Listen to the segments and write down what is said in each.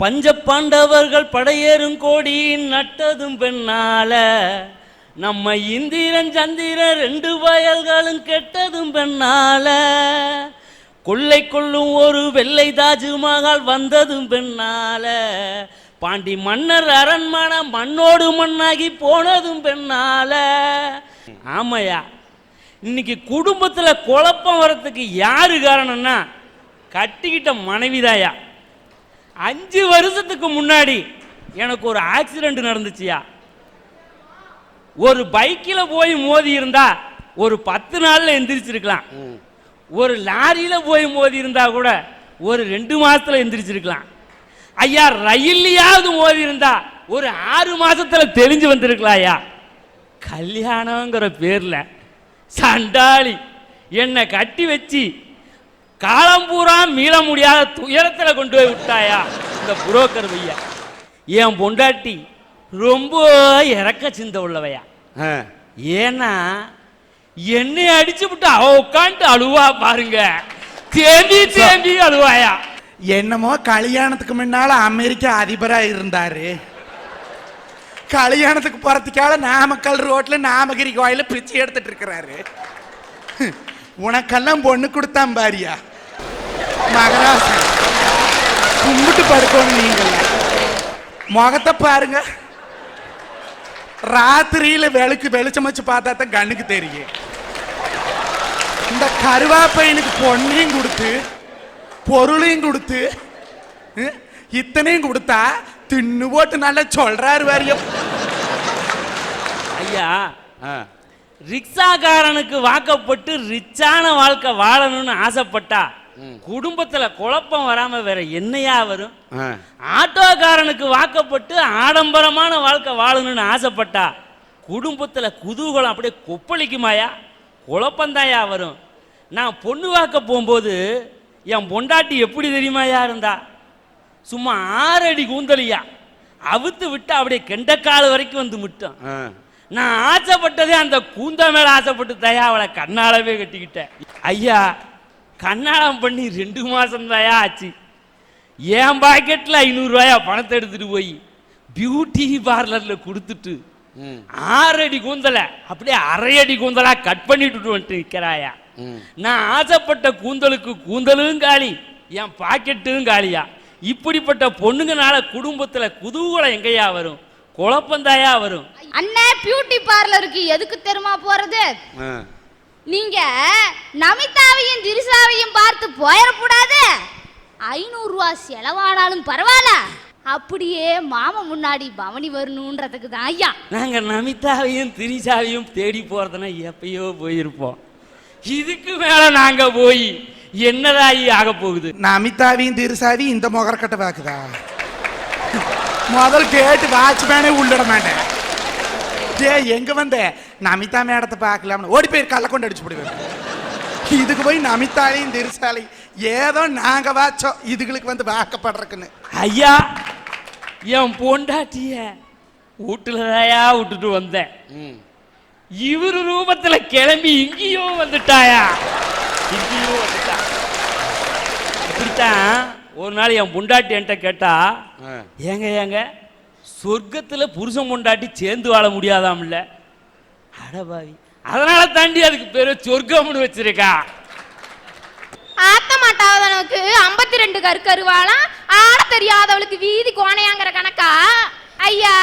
பஞ்ச பாண்டவர்கள் படையேறும் கோடி நட்டதும் பெண்ணால, நம்ம இந்திரன் சந்திரன் 2 வயல்களும் கெட்டதும் பெண்ணால, கொள்ளை கொள்ளும் ஒரு வெள்ளை தாஜ்மஹால் வந்ததும் பெண்ணால, பாண்டி மன்னர் அரண்மனை மண்ணோடு மண்ணாகி போனதும் பெண்ணால. ஆமையா, இன்னைக்கு குடும்பத்துல குழப்பம் வரத்துக்கு யாரு காரணம்னா கட்டிக்கிட்ட மனைவிதாயா. 5 வருஷத்துக்கு முன்னாடி எனக்கு ஒரு ஆக்சிடென்ட் நடந்துச்சியா. ஒரு பைக்கில் போய் மோதி இருந்தா ஒரு 10 நாள்ல எந்திரிச்சிருக்கலாம். ஒரு லாரியில போய் மோதி இருந்தா கூட ஒரு 2 மாசத்துல எந்திரிச்சிருக்கலாம். ஐயா, ரயில்லையாவது மோதி இருந்தா ஒரு 6 மாசத்துல தெளிஞ்சு வந்திருக்கலாம். ஐயா, கல்யாணங்கிற பேர்ல சண்டாளி என்னை கட்டி வச்சு காலம்பூரா மீள முடியாத துயரத்தில் கொண்டு போய் விட்டாயா இந்த புரோக்கர் பையா. என் பொண்டாட்டி ரொம்ப இறக்க சிந்த உள்ளவையா. ஏன்னா என்னை அடிச்சு விட்டு அவ உட்காந்து அழுவா பாருங்க, தேம்பி தேம்பி அழுவாயா. என்னமோ கல்யாணத்துக்கு முன்னால அமெரிக்கா அதிபரா இருந்தாரு, கல்யாணத்துக்கு போறதுக்காக நாமக்கல் ரோட்ல நாமகிரி கோயில பிச்சை எடுத்துட்டு இருக்கிறாரு. உனக்கெல்லாம் பொண்ணு கொடுத்தான் பாரியா மகராசன், கும்பிட்டு படுக்கணும். நீங்க முகத்தை பாருங்க, ராத்திரியில வெளிச்சம் வச்சு பார்த்தா தான் கண்ணுக்கு தெரியும். இந்த கருவாப்பையனுக்கு பொண்ணையும் கொடுத்து பொருளையும் கொடுத்து இத்தனையும் கொடுத்தா தின்னு போட்டு நல்லா சொல்றாரு வாரியம். ஐயா, ரிக்ஷாக்காரனுக்கு வாக்கப்பட்டு ரிச்சான வாழ்க்கை வாழணும்னு ஆசைப்பட்டா குடும்பத்துல குழப்பம் வராம வேற என்னையா வரும்? ஆட்டோக்காரனுக்கு வாக்கப்பட்டு ஆடம்பரமான வாழ்க்கை வாழணும்னு ஆசைப்பட்டா குடும்பத்துல குதூகலம் அப்படியே கொப்பளிக்குமாயா, குழப்பந்தாயா வரும். நான் பொண்ணு வாக்க போகும்போது என் பொண்டாட்டி எப்படி தெரியுமாயா இருந்தா? சும்மா 6 அடி கூந்தலியா, அவுத்து விட்டு அப்படியே கெண்டக்கால் வரைக்கும் வந்து முட்டும். நான் ஆசைப்பட்டதே அந்த கூந்த மேல ஆசைப்பட்டு தயா அவளை கண்ணாலவே கட்டிக்கிட்டேன். ஐயா, கண்ணாலம் பண்ணி 2 மாசம் தாயா ஆச்சு. என் பாக்கெட்ல 500 ரூபாயா பணத்தை எடுத்துட்டு போய் பியூட்டி பார்லர்ல கொடுத்துட்டு 6 அடி கூந்தலை அப்படியே 1/2 அடி கூந்தலா கட் பண்ணிட்டு வந்துட்டு நிற்கிறாயா. நான் ஆசைப்பட்ட கூந்தலுக்கு கூந்தலும் காலி, என் பாக்கெட்டும் காலியா. இப்படிப்பட்ட பொண்ணுங்கனால குடும்பத்துல குதூகலம் எங்கயா வரும்? குழப்பந்தாயா வரும். அண்ணே, பியூட்டி பார்லருக்கு எதுக்கு தெரியுமா போறது? நீங்க நமிதாவையும் திரிசாவையும் பார்த்து போயிடக்கூடாது. 500 ரூபாய் செலவானாலும் பரவாயில்ல, அப்படியே மாமா முன்னாடி பவனி வரணுன்றதுக்கு தான் ஐயா. நாங்க நமிதாவையும் திரிசாவையும் தேடி போறதுன்னா எப்பயோ போயிருப்போம். இதுக்கு மேல நாங்க போய் என்னதாயி ஆக போகுது? நமிதாவையும் திருசாவையும் இந்த முகரக்கட்டை பாக்குதா? முதல் கேட்டு வாட்ச்மேனே உள்ளிட மாட்டேன். எங்க வந்த நமிதா மேடத்தை பார்க்கலாம்னு ஓடி போய் கள்ள கொண்டு அடிச்சு போடுவேன். இதுக்கு போய் நமிதாலையும் திருசாலையும் ஏதோ நாங்க வாச்சோம், இதுகளுக்கு வந்து வாக்கப்படுறக்குன்னு. ஐயா, என் பொண்டாட்டிய வீட்டுலதாயா விட்டுட்டு வந்தேன். இவரு ரூபத்துல கிளம்பி இங்கேயோ வந்துட்டாயா, இங்கேயோ வந்துட்டா. இப்படித்தான் ஒரு நாள் என் பொண்டாட்டி என்கிட்ட கேட்டா, ஏங்க சொர்க்கத்துல புருஷன் பொண்டாட்டி சேர்ந்து வாழ முடியாதாம்ல. அடபாவி, அதனால தாண்டி அதுக்கு பேரு சொர்க்கம்னு வச்சிருக்கா. ஆத்த மாட்டாதவனுக்கு 52 கருவாளாம், ஆட தெரியாதவளுக்கு வீதி கோணையாங்கிற கணக்கா? ஐயா,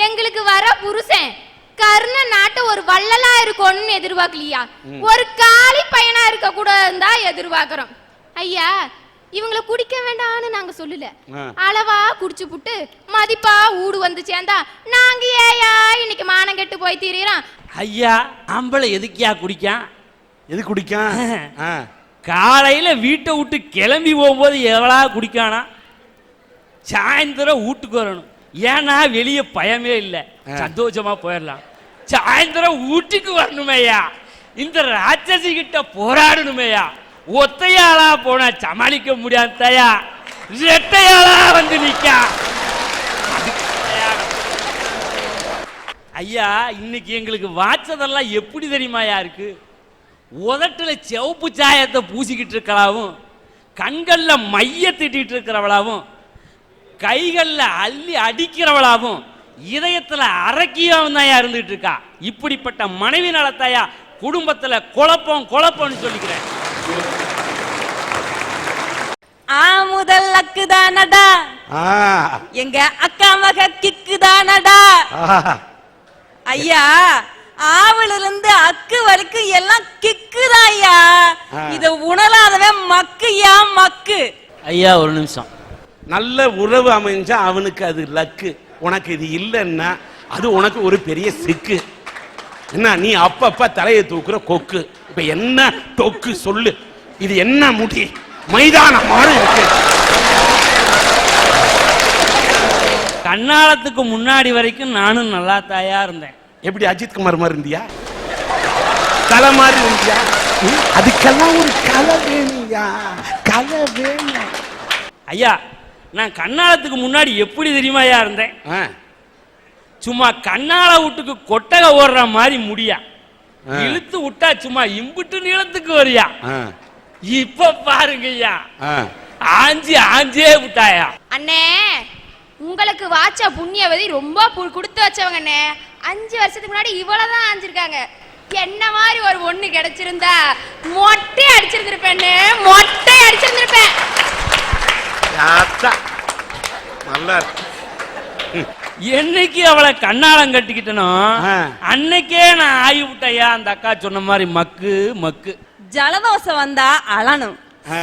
எங்களுக்கு வர புருஷன் கர்ண நாட்டு ஒரு வள்ளலா இருக்கும்னு எதிர்பார்க்கலையா, ஒரு காலி பையனா இருக்க கூட இருந்தா எதிர்பார்க்கிறோம். ஐயா, இவங்களை குடிக்க வேண்டாம்னு நாங்க சொல்லல, அளவா குடிச்சு புட்டு மதிப்பா ஊடு வந்து சேர்ந்தா நாங்க ஏயா இன்னைக்கு மானம் கெட்டு போய் தீரோம். ஐயா, ஆம்பளை எதுக்கியா குடிக்கான்? எது குடிக்கான்? காலையில வீட்டை விட்டு கிளம்பி போகும்போது எவ்வளா குடிக்கானா, சாயந்தரம் வீட்டுக்கு வரணும். ஏன்னா வெளியே பயமே இல்லை, சந்தோஷமா போயிடலாம். சாயந்தரம் வீட்டுக்கு வரணுமேயா, இந்த ராட்சசி கிட்ட போராடணுமேயா. ஒத்தையாளா போனா சமாளிக்க முடியாதையா, ரெட்டையாளா வந்து நிக்கா. ஐயா, இன்னைக்கு எங்களுக்கு வாச்சதெல்லாம் எப்படி தெரியுமாயா இருக்கு? உதட்டுல சிவப்பு சாயத்தை பூசிக்கிட்டு இருக்கலாவும், கண்கள்ல மைய திட்டிட்டு இருக்கிறவளாவும், கைகள்ல அள்ளி அடிக்கிறவளாவும் இதயத்துல அரக்கியாவும் தான் இருந்துட்டு இருக்கா. இப்படிப்பட்ட மனைவி நலத்தாயா குடும்பத்துல குழப்பம்னு சொல்லிக்கிறேன். முதல் அக்குதானடா, எங்க அக்கா மக கிக்குதானடா. ஐயா, ஆவல இருந்து அக்கு வரைக்கும் எல்லாம் கிக்குதா ஐயா. இத உணராதவன் மக்குயா மக்கு. ஐயா ஒரு நிமிஷம். நல்ல உறவு அமைஞ்சா அவனுக்கு அது லக்கு. உனக்கு இது இல்லைன்னா அது உனக்கு ஒரு பெரிய சிக்கு. என்ன நீ அப்பப்ப தலையை தூக்குற கொக்கு. இப்ப என்ன டொக்கு சொல்லு. இது என்ன முடி மைதானம் மாதிரி இருக்கு. கண்ணாலத்துக்கு முன்னாடி வரைக்கும் நானும் நல்லா தாயா இருந்தேன். எப்படி அஜித் குமார் மாதிரி இருந்தியா? கலை மாதிரி இருந்தியா? அதுக்கெல்லாம் ஒரு கலை வேணும்யா, கலை வேணும். ஐயா நான் கண்ணாலத்துக்கு முன்னாடி எப்படி தெரியுமாயா இருந்தேன்? சும்மா கண்ணால வீட்டுக்கு கொட்டகை ஓடுற மாதிரி முடியா இழுத்து விட்டா சும்மா இம்புட்டு நீளத்துக்கு வரியா. இப்ப பாருங்க ஐயா, ஆஞ்சே விட்டாயா. அண்ணே, உங்களுக்கு வாச்ச புண்ணியவதி ரொம்ப கொடுத்து வச்சவங்க அண்ணே. 5 வருஷத்துக்கு முன்னாடி இவ்வளவுதான் ஆஞ்சிருக்காங்க. என்ன மாதிரி ஒரு ஒண்ணு கிடைச்சிருந்தா மொட்டை அடிச்சிருந்திருப்பேன். மொட்டை அடிச்சிருந்திருப்பேன். என்னைக்கு அவளை கண்ணாலம் கட்டிக்கிட்டனோ அன்னைக்கே நான் ஆகி விட்டையா அந்த அக்கா சொன்ன மாதிரி மக்கு மக்கு. ஜலதோஷம் வந்தா அழணும்,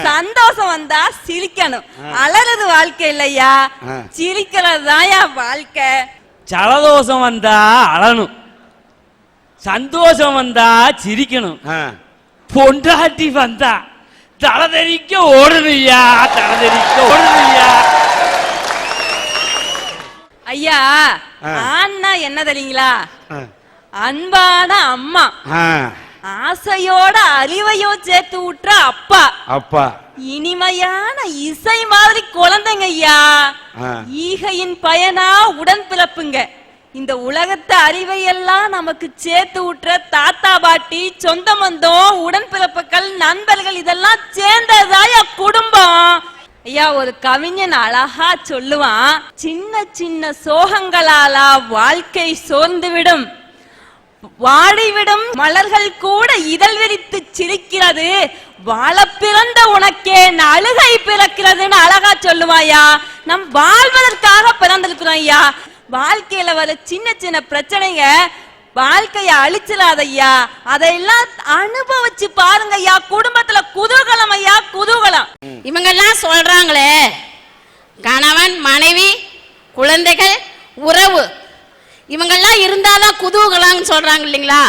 சந்தோஷம் வந்தா சிரிக்கணும். அலறது வாழ்க்கை இல்லையா, சிரிக்கிறது தான் வாழ்க்கை. ஜலதோஷம் வந்தா அழணும், சந்தோஷம் வந்தா சிரிக்கணும், பொண்டாட்டி வந்தா தலதெறிக்க ஓடணுயா, தலதெறிக்க ஓடணுயா. ஐயா, ஆனா என்ன தெரியுங்களா? அன்பான அம்மா, ஆசையோட அறிவையோ சேர்த்து விட்டுற அப்பா, அப்பா இனிமையான இசை மாதிரி குழந்தைங்க ஐயா. ஈகையின் பயனா உடன் பிறப்புங்க. இந்த உலகத்து அறிவையெல்லாம் நமக்கு சேர்த்து விட்டுற தாத்தா பாட்டி, சொந்த பந்தம், உடன் பிறப்புகள், நண்பர்கள், இதெல்லாம் சேர்ந்ததாயா குடும்பம். ஐயா, ஒரு கவிஞன் அழகா சொல்லுவான், சின்ன சின்ன சோகங்களாலா வாழ்க்கை சோர்ந்துவிடும், வாடிவிடும் மலர்கள் கூட இதழ் விரித்து சிரிக்கிறது, வாழ பிறந்த உனக்கே அழுகை பிறக்கிறதுன்னு அழகா சொல்லுவாயா. நம் வாழ்வதற்காக பிறந்திருக்கிறோம் ஐயா. வாழ்க்கையில வர சின்ன சின்ன பிரச்சனைங்க வாழ்க்கைய அழிச்சிடாத ஐயா. அதையெல்லாம் அனுபவிச்சு பாருங்க ஐயா. குடும்பத்துல குதூகலம் ஐயா, குதூகலம். இவங்கெல்லாம் சொல்றாங்களே, கணவன் மனைவி குழந்தைகள் உறவு, இவங்கெல்லாம் இருந்தாதான் குதூகலம்னு சொல்றாங்க இல்லைங்களா?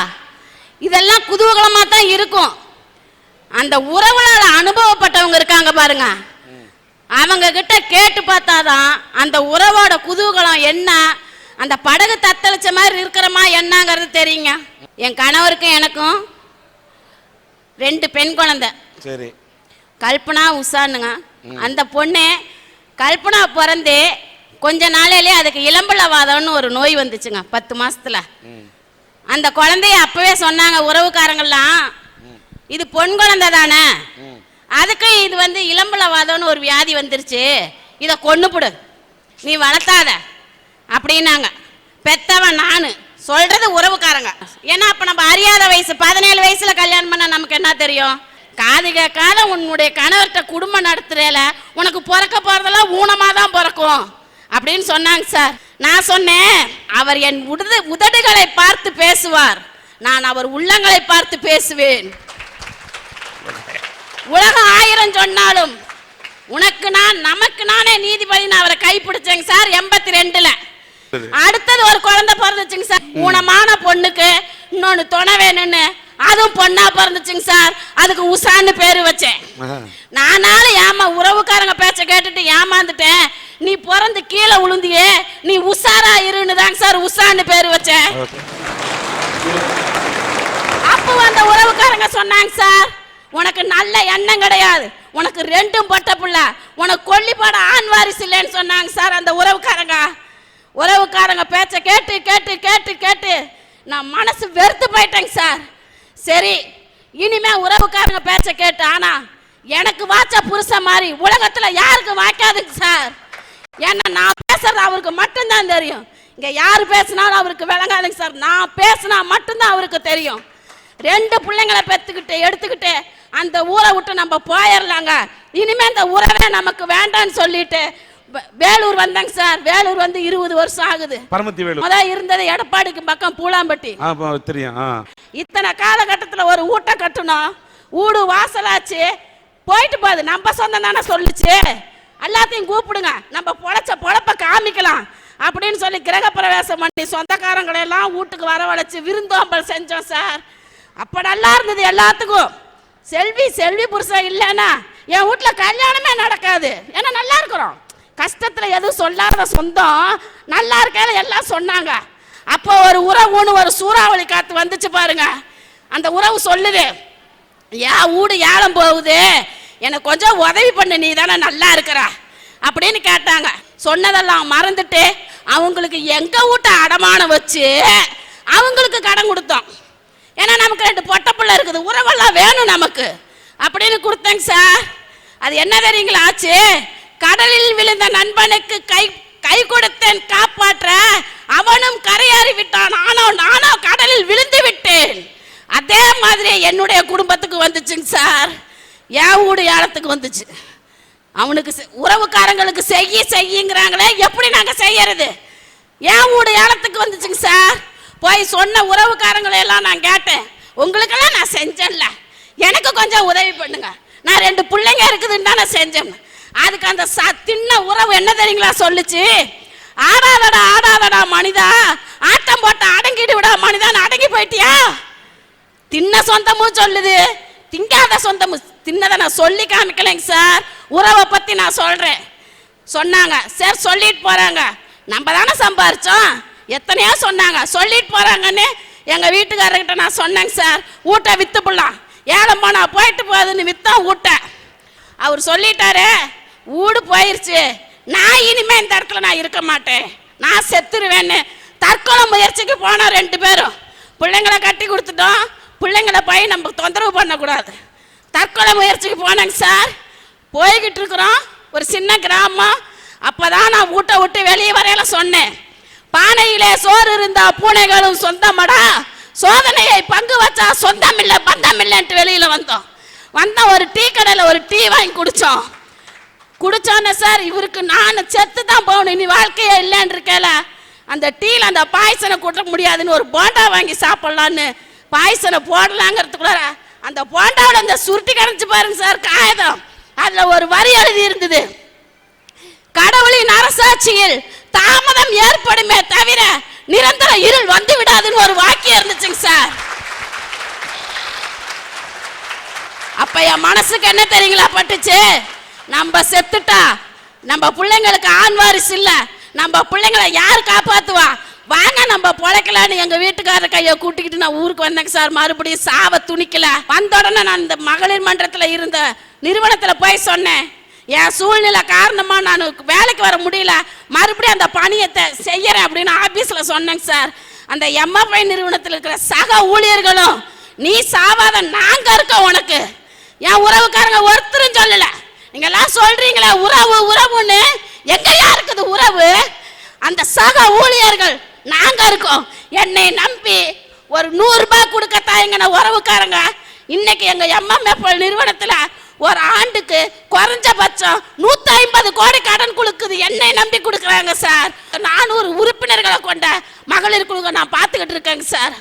இதெல்லாம் குதூகலமா தான் இருக்கும். அந்த உறவுல அனுபவப்பட்டவங்க இருக்காங்க பாருங்க, அவங்க கிட்ட கேட்டு பார்த்தாதான் அந்த உறவோட குதூகலம் என்ன, அந்த படகு தத்தளிச்ச மாதிரி இருக்கிறமா என்னங்கிறது தெரியுங்க. என் கணவருக்கும் எனக்கும் 2 பெண் குழந்தை. சரி, கல்பனா உஷானுங்க. அந்த பொண்ணு கல்பனா பிறந்து கொஞ்ச நாளையிலே அதுக்கு இளம்பலவாதம்னு ஒரு நோய் வந்துச்சுங்க. 10 மாசத்துல அந்த குழந்தைய அப்பவே சொன்னாங்க உறவுக்காரங்கெல்லாம், இது பொன் குழந்தை தானே, அதுக்கு இது இளம்பலவாதம்னு ஒரு வியாதி வந்துருச்சு, இதை கொன்னுப்புடு, நீ வளர்த்தாத அப்படின்னாங்க. பெத்தவன் நானு, சொல்றது உறவுக்காரங்க. ஏன்னா அப்ப நம்ம அறியாத வயசு, 17 வயசுல கல்யாணம் பண்ண நமக்கு என்ன தெரியும்? காது கேட்காத உன்னுடைய கணவர்கிட்ட குடும்பம் நடத்துறேல உனக்கு பிறக்க போறதெல்லாம் ஊனமா தான் பிறக்கும் அப்படின்னு சொன்னாங்க சார். நான் சொன்னேன், அவர் என் உதடுகளை பார்த்து பேசுவார், நான் அவர் உள்ளங்களை பார்த்து பேசுவேன். உலகம் 1000 சொன்னாலும் உனக்கு நான் நமக்கு நானே நீதிபதி. நான் அவரை கைப்பிடிச்சேங்க சார் 82ல. அடுத்தது ஒரு குழந்தை பிறந்துச்சுங்க சார். ஊனமான பொண்ணுக்கு இன்னொன்னு துணை வேணும்னு அதுவும் பொண்ணா பிறந்துச்சுங்க சார். அதுக்கு உஷான்னு பேரு வச்சேன். நானாலும் உறவுக்காரங்க பேச்ச கேட்டுட்டு ஏமாந்துட்டேன். நீ பிறந்து கீழே விழுந்தியே, நீ உஷாரா இருன்னு தாங்க சார் உஷான்னு பேரு வச்சேன். அப்போ அந்த உறவுக்காரங்க சொன்னாங்க, சார் உனக்கு நல்ல எண்ணம் கிடையாது, உனக்கு 2ம் பட்ட பிள்ளை, உனக்கு கொல்லிப்பாட ஆண் வாரிசு இல்லைன்னு சொன்னாங்க சார். அந்த உறவுக்காரங்க பேச்ச கேட்டு கேட்டு கேட்டு கேட்டு நான் மனசு வெறுத்து போயிட்டேங்க சார். சரி, இனிமே உறவுக்காரங்க பேச்ச கேட்டு, ஆனா எனக்கு வாச்ச புருஷன் மாதிரி உலகத்துல யாருக்கு வாய்க்காதுங்க சார். ஏன்னா நான் பேசுறது அவருக்கு மட்டும்தான் தெரியும். இங்க யாரு பேசினாலும் அவருக்கு விளங்காதுங்க சார். நான் பேசினா மட்டும்தான் அவருக்கு தெரியும். 2 பிள்ளைங்களை பெத்துக்கிட்டு எடுத்துக்கிட்டு அந்த ஊரை விட்டு நம்ம போயிடலாங்க. இனிமே இந்த உறவே நமக்கு வேண்டான்னு சொல்லிட்டு வேலூர் வந்தாங்க சார். வேலூர் வந்து 20 வருஷம் ஆகுது. பரமத்தி வேலூர் முதல் இருந்தது எடப்பாடிக்கு பக்கம் பூலாம்பட்டி. தெரியும். இத்தனை காலகட்டத்துல ஒரு ஊட்ட கட்டணும், ஊடு வாசலாச்சு போயிட்டு போகுது. நம்ம சொந்தம் தானே சொல்லுச்சு, எல்லாத்தையும் கூப்பிடுங்க, நம்ம பொழப்ப காமிக்கலாம் அப்படின்னு சொல்லி கிரகப்பிரவேசம் பண்ணி சொந்தக்காரங்களை எல்லாம் வீட்டுக்கு வரவழைச்சு விருந்தோம்பல் செஞ்சோம் சார். அப்ப நல்லா இருந்தது எல்லாத்துக்கும். செல்வி புருஷன் இல்லைன்னா என் வீட்டுல கல்யாணமே நடக்காது. ஏன்னா நல்லா இருக்கிறோம், கஷ்டத்துல எதுவும் சொல்லாத சொந்தம், நல்லா இருக்கையில எல்லாம் சொன்னாங்க. அப்போ ஒரு உறவுன்னு ஒரு சூறாவளி காத்து வந்துச்சு பாருங்க. அந்த உறவு சொல்லுது, என் வீடு ஏலம் போகுது, எனக்கு கொஞ்சம் உதவி பண்ணு, நீ தானே நல்லா இருக்கிற அப்படின்னு கேட்டாங்க. சொன்னதெல்லாம் மறந்துட்டு அவங்களுக்கு எங்க வீட்டை அடமானம் வச்சு அவங்களுக்கு கடன் கொடுத்தோம். ஏன்னா நமக்கு 2 பொட்ட பிள்ளை இருக்குது, உறவெல்லாம் வேணும் நமக்கு அப்படின்னு கொடுத்தேங்க சார். அது என்ன தெரியுங்களா ஆச்சு? கடலில் விழுந்த நண்பனுக்கு கை கொடுத்தேன் காப்பாற்ற, அவனும் கரையேறி விட்டான், நானோ கடலில் விழுந்து விட்டேன். அதே மாதிரி என்னுடைய குடும்பத்துக்கு வந்துச்சுங்க சார். என் வீடு ஏலத்துக்கு வந்துச்சு. அவனுக்கு உறவுக்காரங்களுக்கு செய்யுங்கிறாங்களே, எப்படி நாங்க செய்யறது? என் வீடு ஏலத்துக்கு வந்துச்சுங்க சார். போய் சொன்ன உறவுக்காரங்களை எல்லாம் நான் கேட்டேன், உங்களுக்கெல்லாம் நான் செஞ்சேன்ல, எனக்கு கொஞ்சம் உதவி பண்ணுங்க, நான் 2 பிள்ளைங்க இருக்குதுன்னு தான் நான் செஞ்சேன். அதுக்கு அந்த தின்ன உறவு என்ன தெரியுங்களா சொல்லுச்சு? ஆடாதடா மனிதா, ஆட்டம் போட்ட அடங்கிட்டு விட மனிதான், அடங்கி போயிட்டியா? தின்ன சொந்தமும் சொல்லுது, திங்காத சொந்தமும். தின்னதை நான் சொல்லி காமிக்கலைங்க சார், உறவை பத்தி நான் சொல்றேன். சொன்னாங்க சார், சொல்லிட்டு போறாங்க, நம்ம தானே சம்பாரிச்சோம், எத்தனையோ சொன்னாங்க, சொல்லிட்டு போறாங்கன்னு எங்க வீட்டுக்காரர்கிட்ட நான் சொன்னேங்க சார். ஊட்ட வித்து போடலாம், ஏலம் போனா போயிட்டு போகுதுன்னு வித்தா ஊட்ட. அவர் சொல்லிட்டாரு, ஊடு போயிருச்சு, நான் இனிமே இந்த இடத்துல நான் இருக்க மாட்டேன், நான் செத்துருவேன்னு தற்கொலை முயற்சிக்கு போனா 2 பேரும். பிள்ளைங்களை கட்டி கொடுத்துட்டோம், பிள்ளைங்களை போய் நம்ம தொந்தரவு பண்ணக்கூடாது, தற்கொலை முயற்சிக்கு போனாங்க சார். போய்கிட்டு இருக்கிறோம், ஒரு சின்ன கிராமம். அப்பதான் நான் வீட்டை விட்டு வெளியே வரையில சொன்னேன், பானையிலே சோறு இருந்தா பூனைகளும் சொந்தமடா, சோதனையை பங்கு வச்சா சொந்தம் இல்லை பந்தம் இல்லைன்ட்டு வெளியில வந்தோம். ஒரு டீ கடையில் ஒரு டீ வாங்கி குடிச்சோன்னே சார், இவருக்கு நான் செத்து தான் போகணும், இனி வாழ்க்கையே இல்லைன்னு இருக்கல, அந்த டீல அந்த பாய்சனை கூட்ட முடியாதுன்னு ஒரு போண்டா வாங்கி சாப்பிடலான்னு பாய்சனை போடலாங்கிறதுக்குள்ள அந்த போண்டாவில் அந்த சுருட்டி கரைச்சு பாருங்க சார் காகிதம், அதுல ஒரு வரி எழுதி இருந்தது, கடவுளின் அரசாட்சியில் தாமதம் ஏற்படுமே தவிர நிரந்தர இருள் வந்து விடாதுன்னு ஒரு வாக்கியம் இருந்துச்சுங்க சார். அப்ப என் மனசுக்கு என்ன தெரியுங்களா பட்டுச்சு? நம்ம செத்துட்டா நம்ம பிள்ளைங்களுக்கு ஆண் வாரிசு இல்ல, நம்ம பிள்ளைங்களை யார் காப்பாத்துவா? வாங்க நம்ம பொழைக்கலான்னு எங்க வீட்டுக்காரர் கையை கூட்டிக்கிட்டு நான் ஊருக்கு வந்தேங்க சார். மறுபடியும் சாவ துணிக்கல. வந்த உடனே நான் இந்த மகளிர் மன்றத்துல இருந்த நிறுவனத்துல போய் சொன்னேன், என் சூழ்நிலை காரணமா நான் வேலைக்கு வர முடியல, மறுபடியும் அந்த பணியத்தை செய்யறேன் அப்படின்னு ஆபீஸ்ல சொன்னேங்க சார். அந்த எம்எஃப்ஐ நிறுவனத்தில் இருக்கிற சக ஊழியர்களும், நீ சாவாத நாங்க இருக்கோம் உனக்கு, என் உறவுக்காரங்க ஒருத்தரும் சொல்லல. நீங்க எல்லாம் சொல்றீங்களே உறவுன்னு, எங்கயா இருக்குது உறவு? அந்த சக ஊழியர்கள் நாங்க இருக்கோம். என்னை நம்பி ஒரு 100 ரூபாய் கொடுக்க தாயங்க உறவுக்காரங்க இன்னைக்கு எங்க எம்எஃப்ஐ நிறுவனத்துல ஒரு ஆண்டுக்கு குறைஞ்சபட்சம் 150 கோடி கடன் கொடுக்குது, என்னை நம்பி கொடுக்குறாங்க சார். 400 உறுப்பினர்களை கொண்ட மகளிர் குழுவை நான் பார்த்துக்கிட்டு இருக்கேங்க சார்.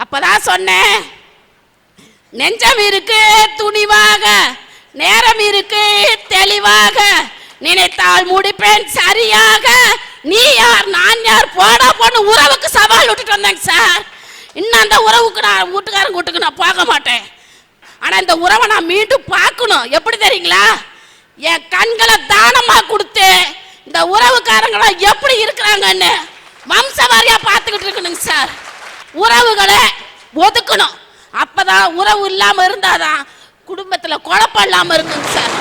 அப்பதான் சொன்னேன், நெஞ்சம் இருக்கு துணிவாக, நேரம் இருக்கு தெளிவாக, நினைத்தால் முடிப்பேன் சரியாக, நீ யார் நான் யார் போடா பொண்ணு உறவுக்கு சவால் விட்டுட்டு வந்தேங்க சார். இன்னும் அந்த உறவுக்கு நான் வீட்டுக்காரன் கூட்டுக்கு நான் போக மாட்டேன். ஆனா இந்த உறவை நான் மீண்டும் பார்க்கணும். எப்படி தெரியுங்களா? என் கண்களை தானமா கொடுத்து இந்த உறவுக்காரங்களா எப்படி இருக்கிறாங்கன்னு வம்சவாரியா பார்த்துக்கிட்டு இருக்கணுங்க சார். உறவுகளை ஒதுக்கணும். அப்பதான் உறவு இல்லாம இருந்தாதான் குடும்பத்துல குழப்பம் இல்லாம இருக்குங்க சார்.